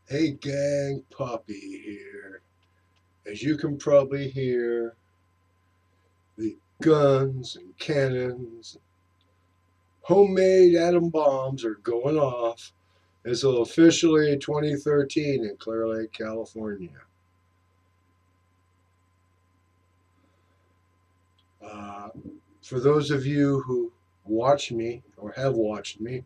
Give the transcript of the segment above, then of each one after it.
Hey gang, Poppy here. As you can probably hear, the guns and cannons, homemade atom bombs are going off. It's officially 2013 in Clear Lake, California. Uh, for those of you who watch me or have watched me,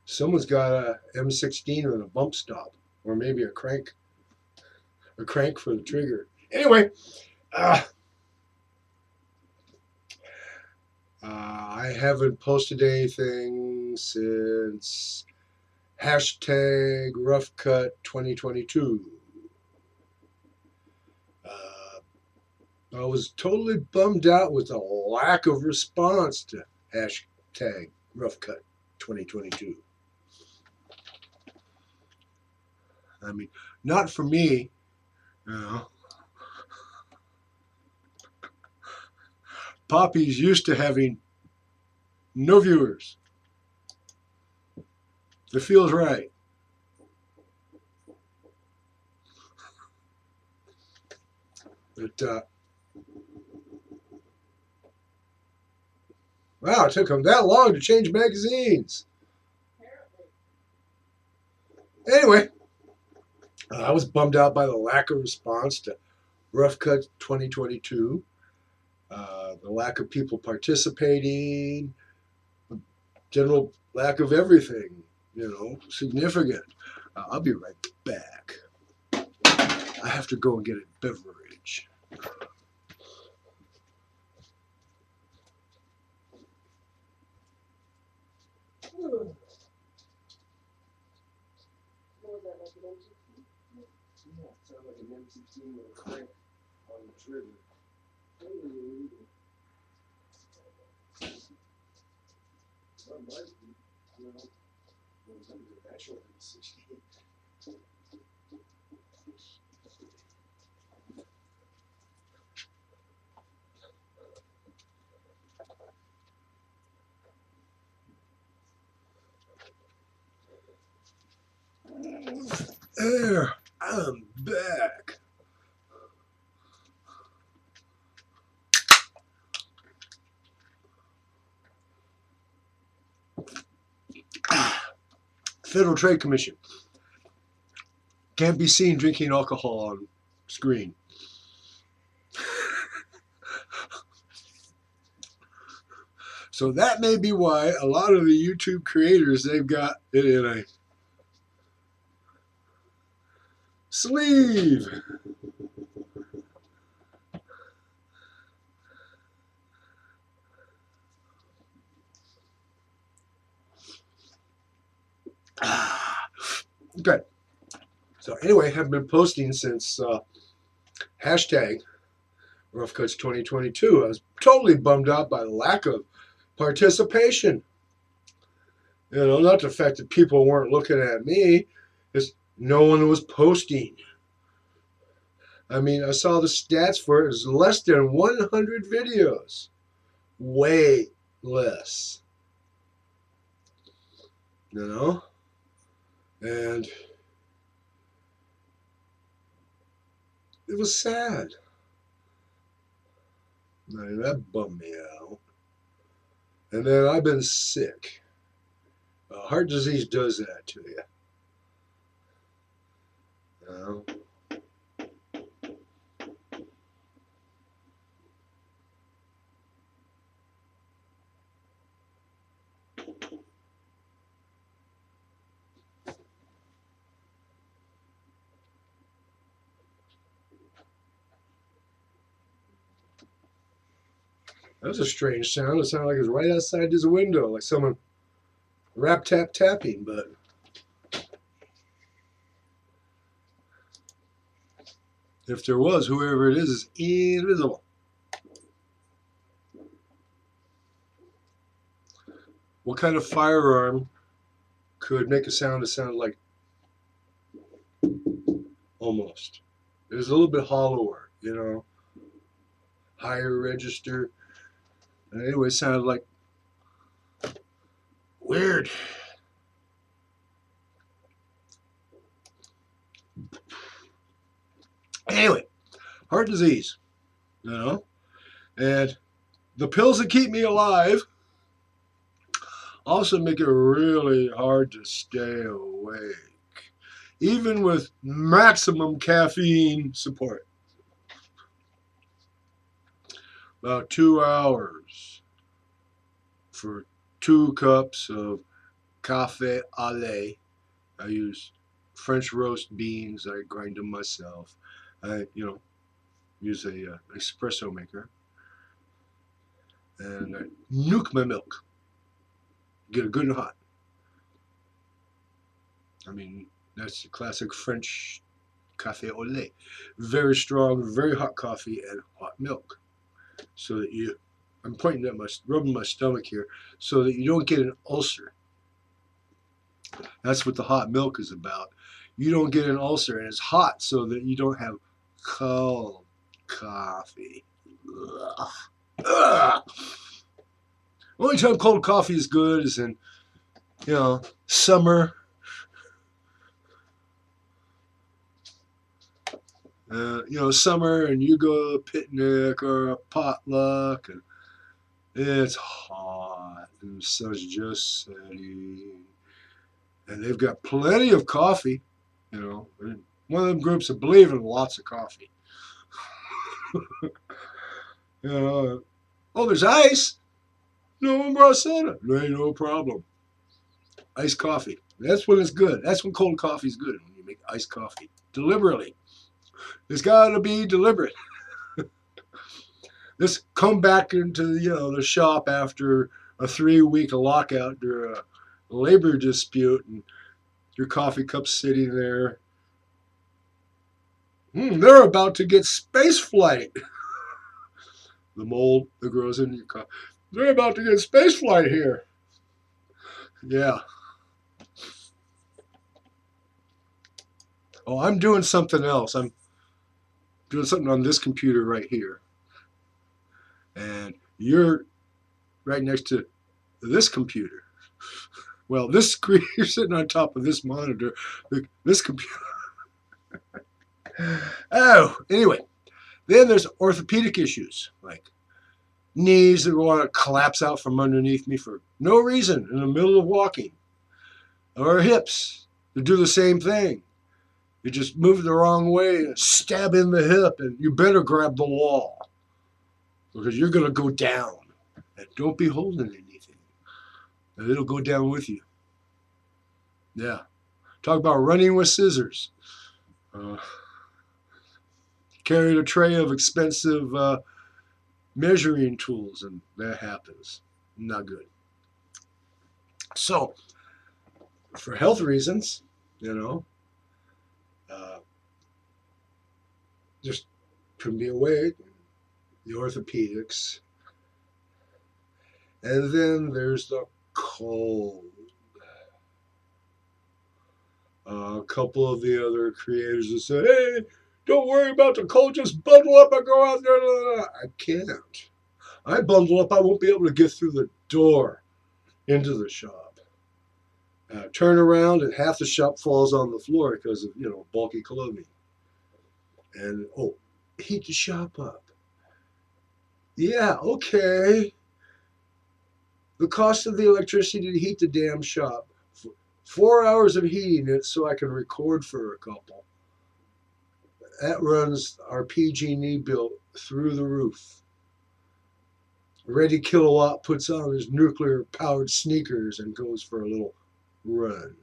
someone's got a M16 with a bump stop, or maybe a crank for the trigger. Anyway, uh, I haven't posted anything since hashtag rough cut 2022. I was totally bummed out with the lack of response to hashtag rough cut 2022. I mean, not for me, you know. Poppy's used to having no viewers. It feels right. But wow, it took them that long to change magazines. Anyway, I was bummed out by the lack of response to Rough Cut 2022, the lack of people participating, the general lack of everything, significant. I'll be right back. I have to go and get a beverage. Yeah, it sounded like an M16 with a crank on the trigger. That might be, the actual M16. There, I'm back. Federal Trade Commission. Can't be seen drinking alcohol on screen. So that may be why a lot of the YouTube creators, they've got it in a sleeve. Okay. So anyway, have been posting since hashtag Rough Cuts 2022. I was totally bummed out by the lack of participation. Not the fact that people weren't looking at me, it's no one was posting. I mean, I saw the stats for it. It was less than 100 videos. Way less. And it was sad. I mean, that bummed me out. And then I've been sick. Heart disease does that to you. You know? That was a strange sound. It sounded like it was right outside this window, like someone rap tap tapping, but if there was, whoever it is invisible. What kind of firearm could make a sound that sounded like almost? It was a little bit hollower, higher register. And anyway, it sounded like Weird. Anyway, heart disease, you know, and the pills that keep me alive also make it really hard to stay awake, even with maximum caffeine support. About 2 hours for 2 cups of cafe au lait. I use French roast beans. I grind them myself. I, use a espresso maker, and I nuke my milk. Get it good and hot. I mean, that's the classic French cafe au lait. Very strong, very hot coffee and hot milk. So that I'm pointing at rubbing my stomach here, so that you don't get an ulcer. That's what the hot milk is about. You don't get an ulcer, and it's hot so that you don't have cold coffee. Ugh. Ugh. Only time cold coffee is good is in, summer. Summer, and you go to a picnic or a potluck, and it's hot, and the sun's just setting, and they've got plenty of coffee. One of them groups that believe in lots of coffee. Oh, there's ice. No one brought soda. There ain't no problem. Iced coffee. That's when it's good. That's when cold coffee is good, when you make iced coffee deliberately. It's got to be deliberate. This come back into the shop after a 3-week lockout during a labor dispute, and your coffee cup's sitting there. They're about to get space flight. The mold that grows in your coffee. They're about to get space flight here. Yeah. Oh, I'm doing something else. I'm doing something on this computer right here. And you're right next to this computer. Well, this screen, you're sitting on top of this monitor, this computer. Oh, anyway. Then there's orthopedic issues, like knees that want to collapse out from underneath me for no reason in the middle of walking. Or hips that do the same thing. You just move the wrong way and stab in the hip, and you better grab the wall, because you're going to go down. And don't be holding anything. And it'll go down with you. Yeah. Talk about running with scissors. Carried a tray of expensive measuring tools, and that happens. Not good. So, for health reasons, just couldn't be awake. The orthopedics. And then there's the cold. A couple of the other creators have said, hey, don't worry about the cold, just bundle up and go out there. I can't. I bundle up, I won't be able to get through the door into the shop. Turn around, and half the shop falls on the floor because of, bulky clothing. And, heat the shop up. Yeah, okay. The cost of the electricity to heat the damn shop. 4 hours of heating it so I can record for a couple. That runs our PG&E bill through the roof. Reddy Kilowatt puts on his nuclear-powered sneakers and goes for a little run.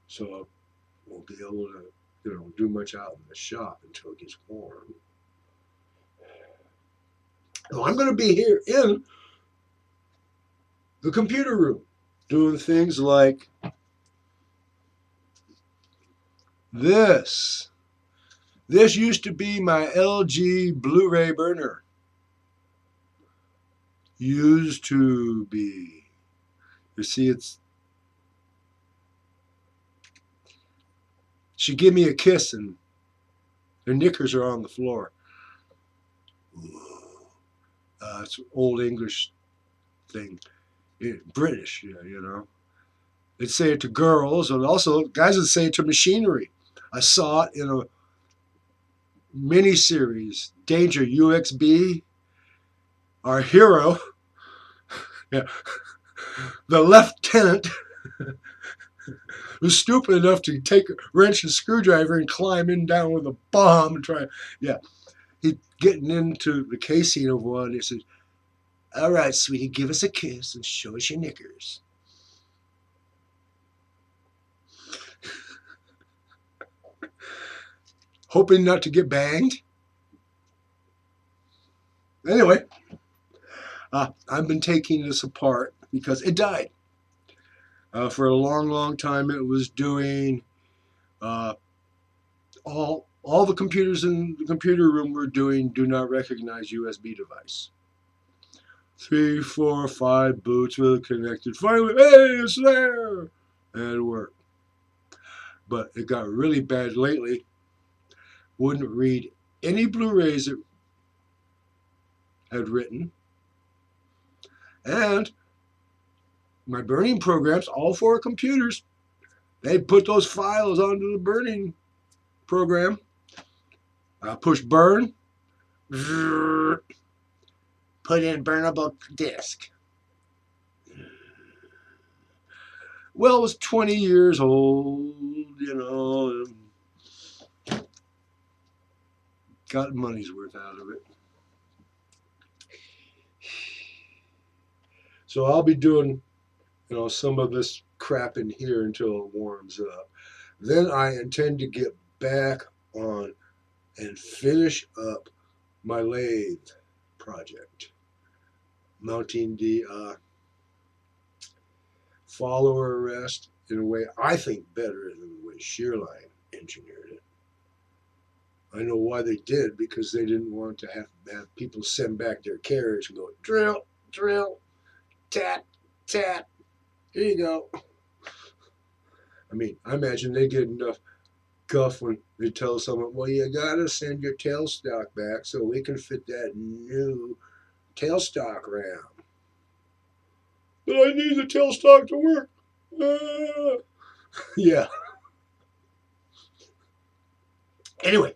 So I won't be able to, do much out in the shop until it gets warm. So I'm going to be here in the computer room, doing things like this. This used to be my LG Blu-ray burner. Used to be. You see, she gave me a kiss and her knickers are on the floor. It's an old English thing. British, you know. They'd say it to girls, and also guys would say it to machinery. I saw it in a miniseries, Danger UXB. Our hero, yeah, the lieutenant, was stupid enough to take a wrench and screwdriver and climb in down with a bomb and try. Yeah, he getting into the casing of one. He says, "All right, sweetie, give us a kiss and show us your knickers." Hoping not to get banged. Anyway, I've been taking this apart because it died. For a long, long time, it was doing uh, all the computers in the computer room were doing do not recognize USB device. 3, 4, 5 boots with connected. Finally, hey, it's there, and it worked. But it got really bad lately. Wouldn't read any Blu-rays it had written, and my burning programs, all 4 computers, they put those files onto the burning program. Push burn, put in burnable disk. Well, it was 20 years old, you know, and got money's worth out of it. So I'll be doing, some of this crap in here until it warms up. Then I intend to get back on and finish up my lathe project, mounting the follower arrest in a way I think better than the way Shearline engineered it. I know why they did, because they didn't want to have people send back their carriage and go drill, drill, tap, tap. Here you go. I mean, I imagine they get enough guff when they tell someone, well, you gotta send your tailstock back so we can fit that new tailstock ram. But I need the tailstock to work. Yeah. Anyway,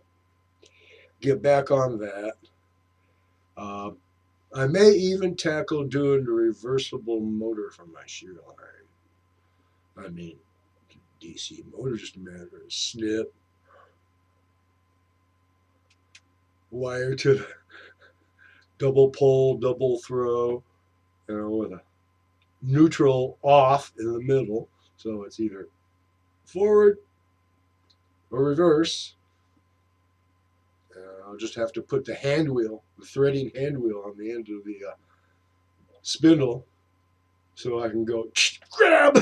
get back on that. I may even tackle doing the reversible motor for my shear line. I mean, DC motor, just a matter of snip, wire to the double pull, double throw, with a neutral off in the middle. So it's either forward or reverse. I'll just have to put the hand wheel, the threading hand wheel, on the end of the spindle so I can go grab,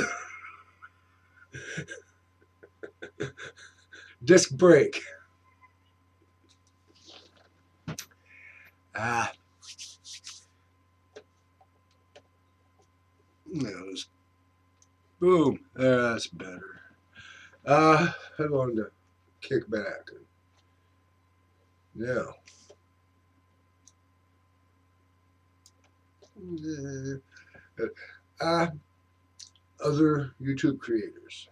disc brake. Boom. That's better. I wanted to kick back. Now, other YouTube creators.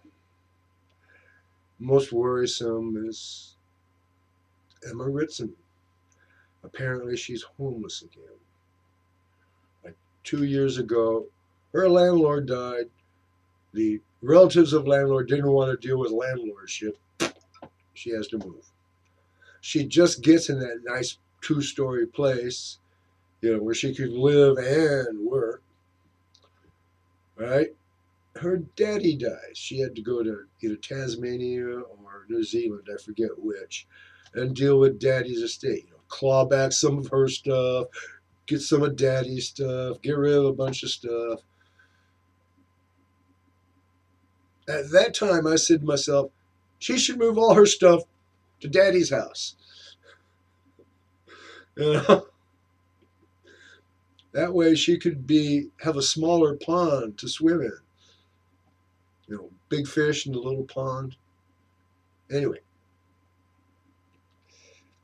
Most worrisome is Emma Ritson. Apparently, she's homeless again. Like 2 years ago, her landlord died. The relatives of landlord didn't want to deal with landlordship. She has to move. She just gets in that nice 2-story place, where she could live and work. Right? Her daddy dies. She had to go to either Tasmania or New Zealand, I forget which, and deal with daddy's estate. Claw back some of her stuff, get some of daddy's stuff, get rid of a bunch of stuff. At that time, I said to myself, she should move all her stuff to daddy's house. That way she could have a smaller pond to swim in. Big fish in the little pond. Anyway,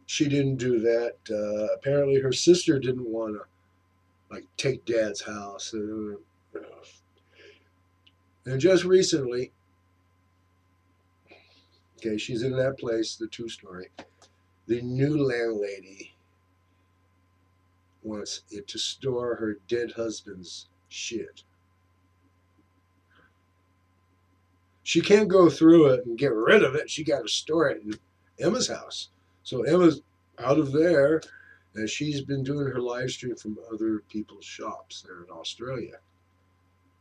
she didn't do that. Apparently her sister didn't want to take dad's house. And just recently, okay, she's in that place, the 2-story. The new landlady wants it to store her dead husband's shit. She can't go through it and get rid of it. She got to store it in Emma's house. So Emma's out of there, and she's been doing her live stream from other people's shops there in Australia.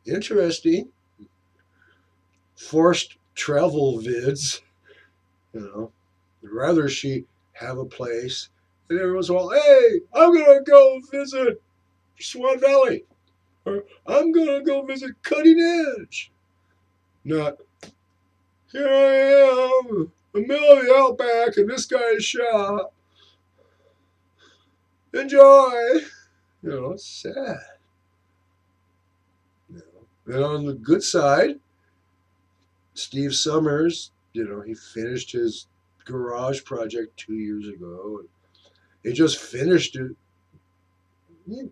Interesting. Forced travel vids, you know. Rather she have a place, and everyone's all, hey, I'm gonna go visit Swan Valley, or I'm gonna go visit Cutting Edge. Not, here I am, in the middle of the outback in this guy's shop. Enjoy. You know, it's sad. You know. And on the good side, Steve Summers, you know, he finished his garage project 2 years ago. And he just finished it,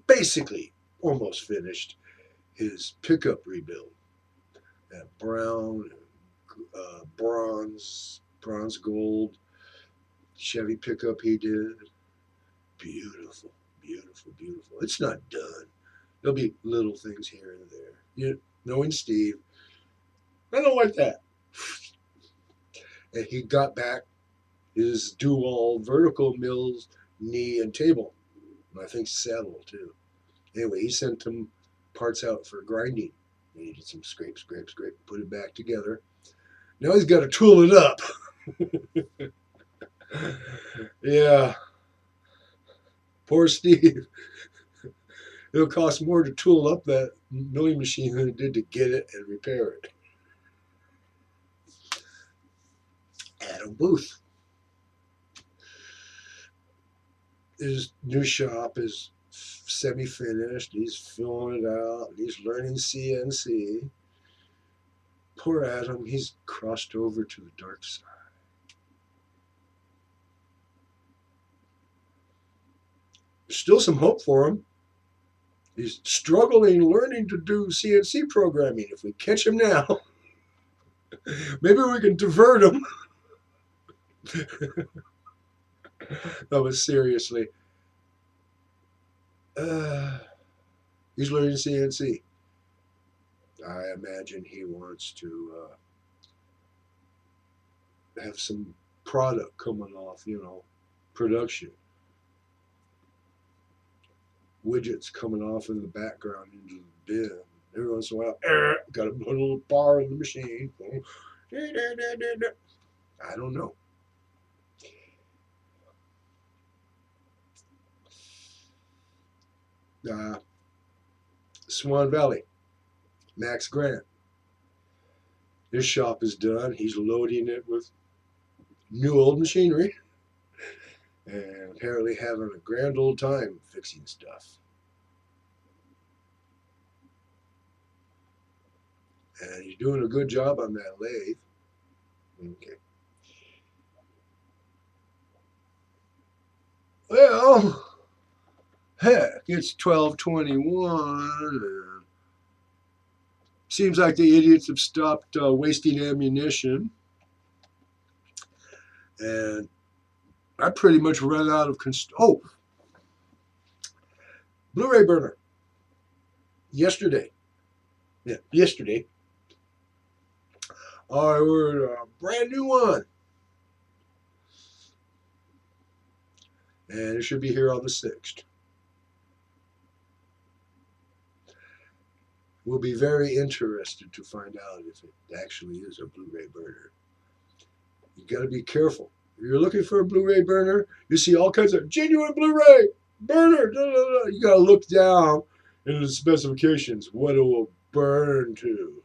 basically almost finished his pickup rebuild. That brown, bronze gold Chevy pickup he did. Beautiful, beautiful, beautiful. It's not done. There'll be little things here and there. You know, knowing Steve, I don't like that. And he got back his dual vertical mills, knee, and table. And I think saddle too. Anyway, he sent them parts out for grinding. He needed some scrape, put it back together. Now he's got to tool it up. Yeah. Poor Steve. It'll cost more to tool up that milling machine than it did to get it and repair it. Adam Booth. His new shop is semi-finished. He's filling it out. He's learning CNC. Poor Adam, he's crossed over to the dark side. There's still some hope for him. He's struggling learning to do CNC programming. If we catch him now, maybe we can divert him. No, but seriously, he's learning CNC. I imagine he wants to have some product coming off, you know, production. Widgets coming off in the background into the bin. Every once in a while, got to put a little bar in the machine. I don't know. Swan Valley, Max Grant. His shop is done. He's loading it with new old machinery and apparently having a grand old time fixing stuff. And he's doing a good job on that lathe. Okay. Well, heck, it's 12:21. Seems like the idiots have stopped wasting ammunition. And I pretty much run out of Blu-ray burner. Yesterday. I ordered a brand new one. And it should be here on the 6th. We'll be very interested to find out if it actually is a Blu-ray burner. You got to be careful. If you're looking for a Blu-ray burner, you see all kinds of genuine Blu-ray burner. You got to look down into the specifications, what it will burn to.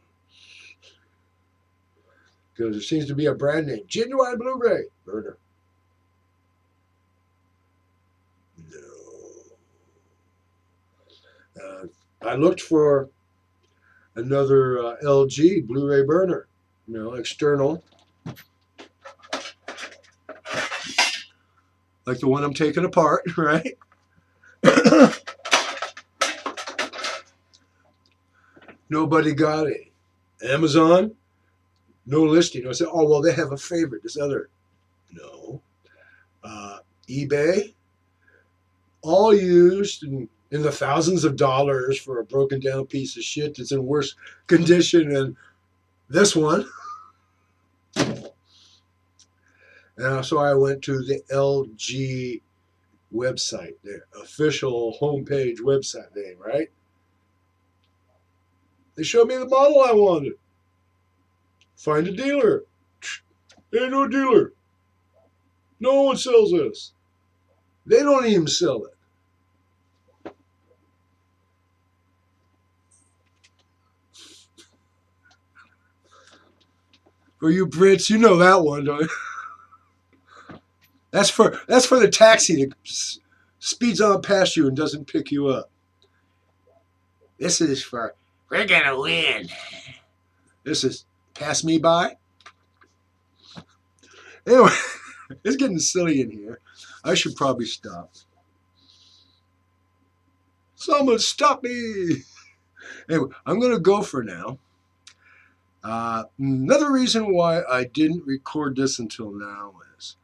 Because there seems to be a brand name, genuine Blu-ray burner. No. I looked for another LG Blu-ray burner, you know, external. Like the one I'm taking apart, right? Nobody got it. Amazon, no listing. I said, oh, well, they have a favorite, this other. No. eBay, all used in the thousands of dollars for a broken down piece of shit that's in worse condition than this one. So I went to the LG website, their official homepage website name, right? They showed me the model I wanted. Find a dealer. Ain't no dealer. No one sells this. They don't even sell it. For you Brits, you know that one, don't you? That's for the taxi that speeds on past you and doesn't pick you up. This is for we're gonna win. This is pass me by. Anyway, it's getting silly in here. I should probably stop. Someone stop me. Anyway, I'm gonna go for now. Another reason why I didn't record this until now is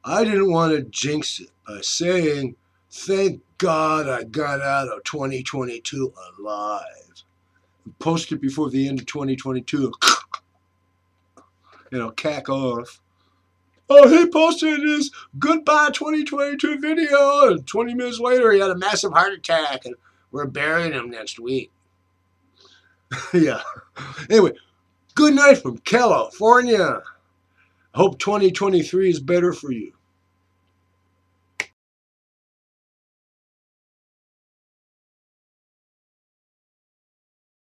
I didn't want to jinx it by saying, thank God I got out of 2022 alive. Post it before the end of 2022. Cack off. Oh, he posted his goodbye 2022 video, and 20 minutes later he had a massive heart attack, and we're burying him next week. Yeah. Anyway, good night from California. I hope 2023 is better for you.